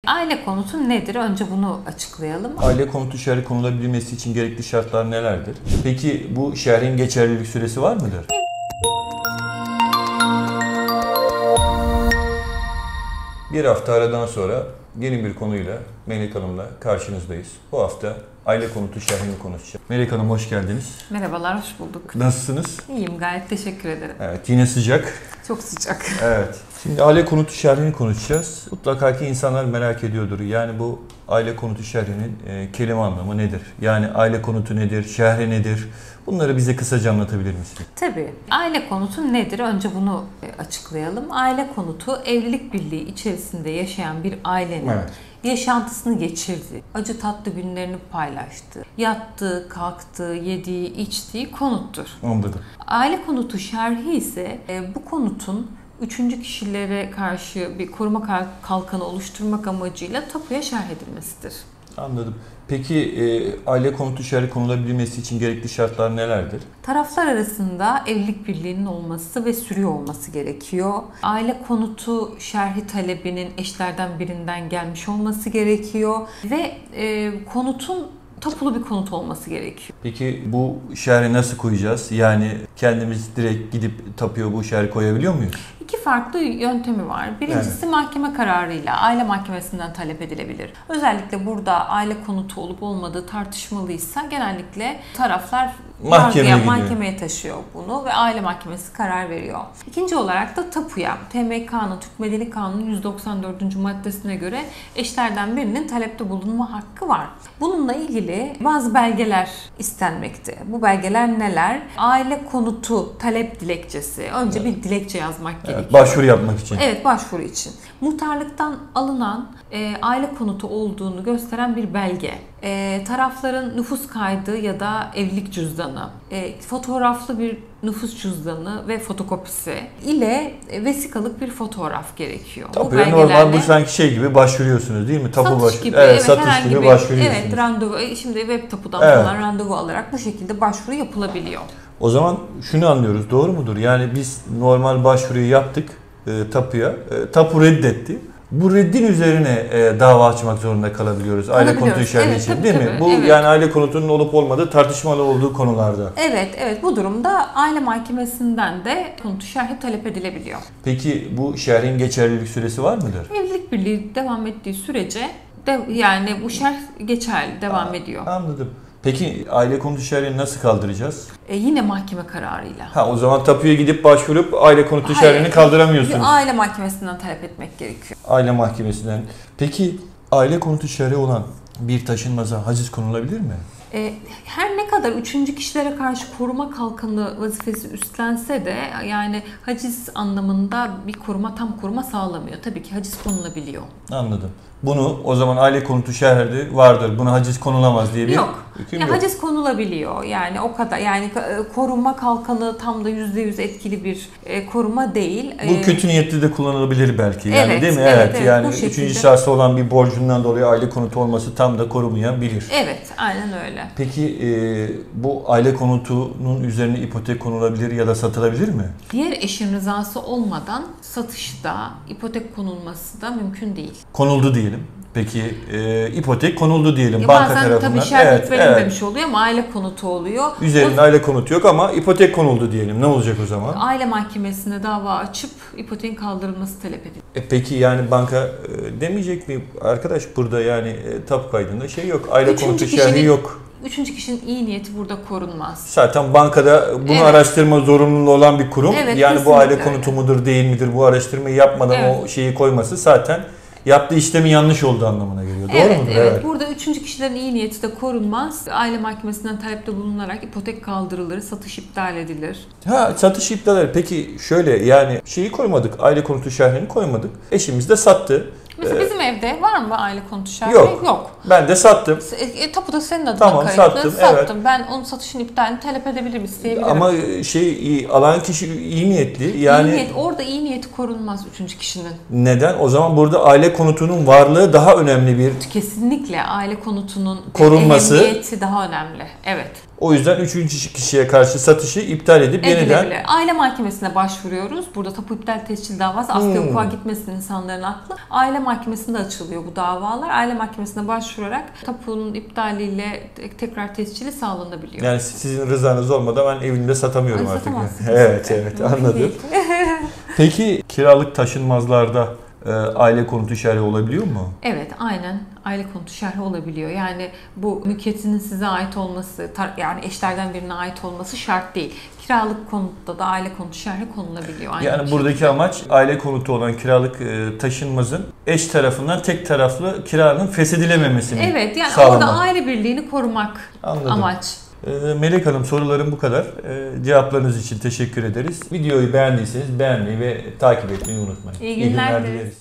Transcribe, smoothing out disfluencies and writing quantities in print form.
Aile konutu nedir? Önce bunu açıklayalım. Aile konutu şerhi konulabilmesi için gerekli şartlar nelerdir? Peki bu şerhin geçerlilik süresi var mıdır? Bir hafta aradan sonra yeni bir konuyla Melek Hanım'la karşınızdayız. Bu hafta aile konutu şerhini konuşacağız. Melek Hanım hoş geldiniz. Merhabalar, hoş bulduk. Nasılsınız? İyiyim, gayet teşekkür ederim. Evet, yine sıcak. Çok sıcak. Evet. Şimdi aile konutu şerhini konuşacağız. Mutlaka ki insanlar merak ediyordur. Yani bu aile konutu şerhinin kelime anlamı nedir? Yani aile konutu nedir? Şerhi nedir? Bunları bize kısaca anlatabilir misin? Tabii. Aile konutu nedir? Önce bunu açıklayalım. Aile konutu evlilik birliği içerisinde yaşayan bir ailenin yaşantısını geçirdiği, acı tatlı günlerini paylaştığı, yattığı, kalktığı, yediği, içtiği konuttur. Anladım. Aile konutu şerhi ise bu konutun üçüncü kişilere karşı bir koruma kalkanı oluşturmak amacıyla tapuya şerh edilmesidir. Anladım. Peki aile konutu şerhi konulabilmesi için gerekli şartlar nelerdir? Taraflar arasında evlilik birliğinin olması ve sürüyor olması gerekiyor. Aile konutu şerhi talebinin eşlerden birinden gelmiş olması gerekiyor ve konutun tapulu bir konut olması gerekiyor. Peki bu şerhi nasıl koyacağız? Yani kendimiz direkt gidip tapuya bu şerhi koyabiliyor muyuz? İki farklı yöntemi var. Birincisi mahkeme kararıyla aile mahkemesinden talep edilebilir. Özellikle burada aile konutu olup olmadığı tartışmalıysa genellikle taraflar mahkemeye taşıyor bunu ve aile mahkemesi karar veriyor. İkinci olarak da tapuya, TMK'nın, Türk Medeni Kanunu'nun 194. maddesine göre eşlerden birinin talepte bulunma hakkı var. Bununla ilgili bazı belgeler istenmekte. Bu belgeler neler? Aile konutu talep dilekçesi. Önce bir dilekçe yazmak gerekiyor. Başvuru yapmak için. Evet, başvuru için. Muhtarlıktan alınan aile konutu olduğunu gösteren bir belge. Tarafların nüfus kaydı ya da evlilik cüzdanı, fotoğraflı bir nüfus cüzdanı ve fotokopisi ile vesikalık bir fotoğraf gerekiyor. Tapuya normal bu sanki şey gibi başvuruyorsunuz değil mi? Satış gibi, satış gibi başvuruyorsunuz. Evet, randevu. Şimdi web tapudan falan randevu alarak bu şekilde başvuru yapılabiliyor. O zaman şunu anlıyoruz, doğru mudur? Yani biz normal başvuruyu yaptık tapuya, tapu reddetti. Bu reddin üzerine dava açmak zorunda kalabiliyoruz. Aile konutu şerhi için değil mi? Bu yani aile konutunun olup olmadığı tartışmalı olduğu konularda. Evet. Bu durumda aile mahkemesinden de konutu şerhi talep edilebiliyor. Peki bu şerhin geçerlilik süresi var mıdır? Evlilik birliği devam ettiği sürece yani bu şerh geçerli, devam ediyor. Anladım. Peki aile konutu şerhini nasıl kaldıracağız? Yine mahkeme kararıyla. O zaman tapuya gidip başvurup aile konutu şerhini kaldıramıyorsunuz. Aile mahkemesinden talep etmek gerekiyor. Aile mahkemesinden. Peki aile konutu şerhi olan bir taşınmaza haciz konulabilir mi? Her ne kadar üçüncü kişilere karşı koruma kalkanı vazifesi üstlense de yani haciz anlamında bir tam koruma sağlamıyor. Tabii ki haciz konulabiliyor. Anladım. Bunu o zaman aile konutu şerhi vardır. Buna haciz konulamaz diye bir hüküm yok. Haciz konulabiliyor. Yani o kadar. Yani koruma kalkanı tam da %100 etkili bir koruma değil. Bu kötü niyetli de kullanılabilir belki. Yani değil mi? Evet. Yani üçüncü şahsa olan bir borcundan dolayı aile konutu olması tam da korumayabilir. Evet, aynen öyle. Peki bu aile konutunun üzerine ipotek konulabilir ya da satılabilir mi? Diğer eşin rızası olmadan satışta ipotek konulması da mümkün değil. Konuldu diyelim. Peki ipotek konuldu diyelim banka tarafından. Bazen tabii şerbet verilmemiş oluyor ama aile konutu oluyor. Üzerinde aile konutu yok ama ipotek konuldu diyelim. Ne olacak o zaman? Aile mahkemesine dava açıp ipoteğin kaldırılması talep edilir. Peki yani banka demeyecek mi? Arkadaş burada yani tapu kaydında şey yok. Aile konutu şerhi yok. Üçüncü kişinin iyi niyeti burada korunmaz. Zaten bankada bunu araştırma zorunluluğu olan bir kurum. Yani bu aile konutu mudur değil midir bu araştırmayı yapmadan o şeyi koyması zaten yaptığı işlemin yanlış olduğu anlamına geliyor. Doğru mudur? Evet. Burada üçüncü kişilerin iyi niyeti de korunmaz. Aile mahkemesinden talepte bulunarak ipotek kaldırılır, satış iptal edilir. Satış iptal edilir. Peki şöyle yani şeyi koymadık, aile konutu şerhini koymadık. Eşimiz de sattı. Mesela bizim evde var mı aile konutu şerhi? Yok. Ben de sattım. Tapu da senin adına kayıtlı. Sattım. Evet. Ben onun satışın iptalini talep edebilirim, isteyebilirim. Ama alan kişi iyi niyetli. Yani orada iyi niyeti korunmaz üçüncü kişinin. Neden? O zaman burada aile konutunun varlığı daha önemli bir... Kesinlikle aile konutunun korunması ehemmiyeti daha önemli. Evet. O yüzden üçüncü kişiye karşı satışı iptal edip yeniden... Aile mahkemesine başvuruyoruz. Burada tapu iptal tescil davası askıya hukuka gitmesin insanların aklı. Aile mahkemesinde açılıyor bu davalar. Aile mahkemesine başvurarak tapunun iptaliyle tekrar tescili sağlanabiliyor. Yani sizin rızanız olmadan ben evimde satamıyorum artık. Satamazsın. Evet anladım. Peki kiralık taşınmazlarda aile konutu şerhi olabiliyor mu? Evet, aynen aile konutu şerhi olabiliyor. Yani bu mülkiyetinin size ait olması, yani eşlerden birine ait olması şart değil. Kiralık konutta da aile konutu şerhi konulabiliyor. Aynı yani buradaki amaç aile konutu olan kiralık taşınmazın eş tarafından tek taraflı kiranın feshedilememesini evet, yani sağlamak. orada aile birliğini korumak amaç. Melek Hanım, sorularım bu kadar. Cevaplarınız için teşekkür ederiz. Videoyu beğendiyseniz beğenmeyi ve takip etmeyi unutmayın. İyi günler dileriz.